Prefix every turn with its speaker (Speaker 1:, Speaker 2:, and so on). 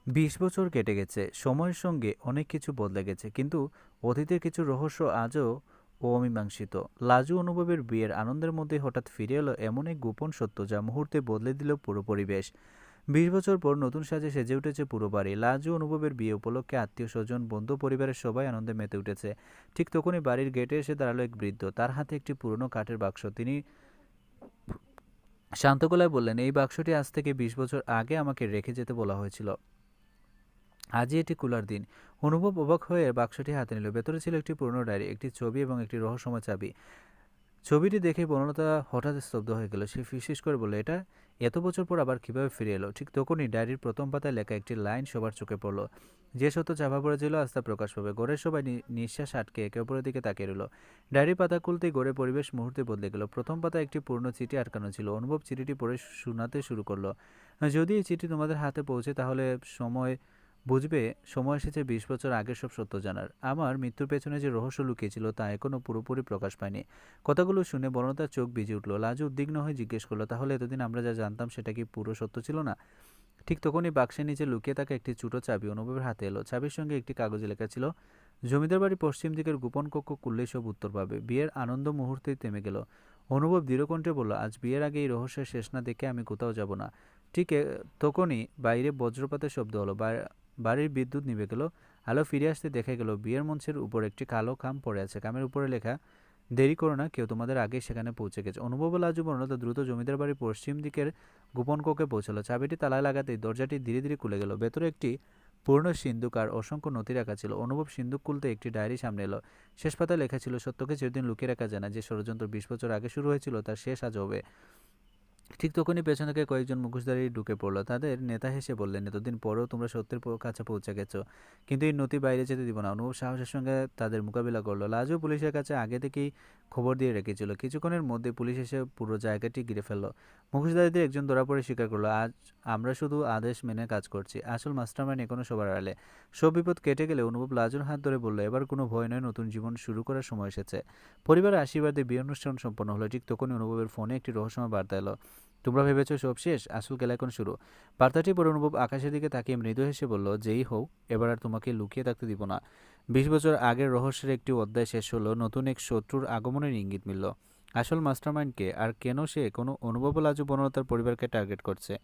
Speaker 1: ২০ বছর কেটে গেছে। সময়ের সঙ্গে অনেক কিছু বদলে গেছে। কিন্তু অতীতের কিছু রহস্য আজও অমীমাংসিত। লাজু অনুভবের বিয়ের আনন্দের মধ্যে হঠাৎ ফিরে এলো এমন এক গোপন সত্য যা মুহূর্তে বদলে দিল পুরো পরিবেশ। ২০ বছর পর নতুন সাজে সেজে উঠেছে পুরো বাড়ি। লাজু অনুভবের বিয়ে উপলক্ষে আত্মীয়-স্বজন, বন্ধু, পরিবারের সবাই আনন্দে মেতে উঠেছে। ঠিক তখনই বাড়ির গেটে এসে দাঁড়ালো এক বৃদ্ধ। তার হাতে একটি পুরনো কাঠের বাক্স। তিনি শান্ত গলায় বললেন, "এই বাক্সটি আজ থেকে ২০ বছর আগে আমাকে রেখে যেতে বলা হয়েছিল। আজই এটি খোলার দিন।" অনুভব অবাক হয়ে বাক্সটি হাতে নিল। ভেতরে ছিল একটি পুরনো ডায়েরি, একটি ছবি এবং একটি রহস্যময় চাবি। ছবিটি দেখে বনলতা হঠাৎ স্তব্ধ হয়ে গেল। সে ফিসফিস করে বলল, "এটা এত বছর পর আবার কীভাবে ফিরে এলো?" ঠিক তখনই ডায়েরির প্রথম পাতায় লেখা একটি লাইন সবার চোখে পড়ল। যে সত্য চাপা পড়েছিল আজ তা প্রকাশ পাবে। ঘরের সবাই নিঃশ্বাস আটকে একে অপরের দিকে তাকিয়ে রইল। ডায়েরির পাতা খুলতেই ঘরের পরিবেশ মুহূর্তে বদলে গেল। প্রথম পাতায় একটি পুরনো চিঠি আটকানো ছিল। অনুভব চিঠিটি পড়ে শোনাতে শুরু করলো। "যদি এই চিঠি তোমাদের হাতে পৌঁছে তাহলে সময় বুঝবে, সময় এসেছে ২০ বছর আগের সব সত্য জানার। আমার মৃত্যুর পেছনে যে রহস্য লুকিয়েছিল তা এখনও পুরোপুরি প্রকাশ পায়নি।" কথাগুলো শুনে বনলতার চোখ ভিজে উঠল। লাজু উদ্বিগ্ন হয়ে জিজ্ঞেস করলো, "তাহলে এতদিন আমরা যা জানতাম সেটা কি পুরো সত্য ছিল না?" ঠিক তখনই বাক্সের নিচে লুকিয়ে থাকা একটি ছোট চাবি অনুভবের হাতে এলো। চাবির সঙ্গে একটি কাগজে লেখা ছিল, "জমিদার বাড়ির পশ্চিম দিকের গোপন কক্ষ খুললেই সব উত্তর পাবে।" বিয়ের আনন্দ মুহূর্তেই থেমে গেল। অনুভব দৃঢ়কণ্ঠে বলল, "আজ বিয়ের আগে এই রহস্যের শেষ না দেখে আমি কোথাও যাব না।" ঠিক তখনই বাইরে বজ্রপাতের শব্দ হলো। বাড়ির বিদ্যুৎ নিভে গেল। আলো ফিরে আসতে দেখা গেল বিয়ের মঞ্চের উপর একটি কালো খাম পড়ে আছে। খামের উপরে লেখা, "দেরি করো না, কেউ তোমাদের আগেই সেখানে পৌঁছে গেছে।" অনুভব ও লাজু বনলতা দ্রুত জমিদার বাড়ির পশ্চিম দিকের গোপন কক্ষে পৌঁছালো। চাবিটি তালায় লাগাতেই দরজাটি ধীরে ধীরে খুলে গেল। ভেতরে একটি পুরনো সিন্দুক আর অসংখ্য নথি রাখা ছিল। অনুভব সিন্দুক খুলতে একটি ডায়েরি সামনে এলো। শেষ পাতায় লেখা ছিল, "সত্যকে চিরদিন লুকিয়ে রাখা যায় না। যে ষড়যন্ত্র ২০ বছর আগে শুরু হয়েছিল তার শেষ আজ হবে।" ঠিক তখনই পেছন থেকে কয়েকজন মুখোশধারী ঢুকে পড়ল। তাদের নেতা হেসে বললেন, "এতদিন পরেও তোমরা সত্যের কাছে পৌঁছে গেছো, কিন্তু এই নথি বাইরে যেতে দিব না।" অনুভব সাহসের সঙ্গে তাদের মোকাবিলা করলো। লাজও পুলিশের কাছে আগে থেকেই খবর দিয়ে রেখেছিল। কিছুক্ষণের মধ্যে পুলিশ এসে পুরো জায়গাটি ঘিরে ফেললো। মুখোশধারীদের একজন ধরা পড়ে স্বীকার করলো, "আজ আমরা শুধু আদেশ মেনে কাজ করছি। আসল মাস্টারমাইন্ড এখনো সবার আড়ালে।" সব বিপদ কেটে গেলে অনুভব লাজুর হাত ধরে বলল, "এবার কোনো ভয় নয়, নতুন জীবন শুরু করার সময় এসেছে।" পরিবারের আশীর্বাদে বিয়ে অনুষ্ঠান সম্পন্ন হলো। ঠিক তখনই অনুভবের ফোনে একটি রহস্যময় বার্তা এলো, "তোমরা ভেবেছো সব শেষ, আসল খেলা এখন শুরু।" বার্তাটি পড়ে অনুভব আকাশের দিকে তাকিয়ে মৃদু হেসে বলল, "যেই হোক, এবার আর তোমাকে লুকিয়ে থাকতে দিব না।" ২০ বছর আগের রহস্যের একটি অধ্যায় শেষ হলো। নতুন এক শত্রুর আগমনের ইঙ্গিত মিলল। আসল মাস্টারমাইন্ডকে আর কেন সে কোনো অনুভব লাজু বনলতার পরিবারকে টার্গেট করছে?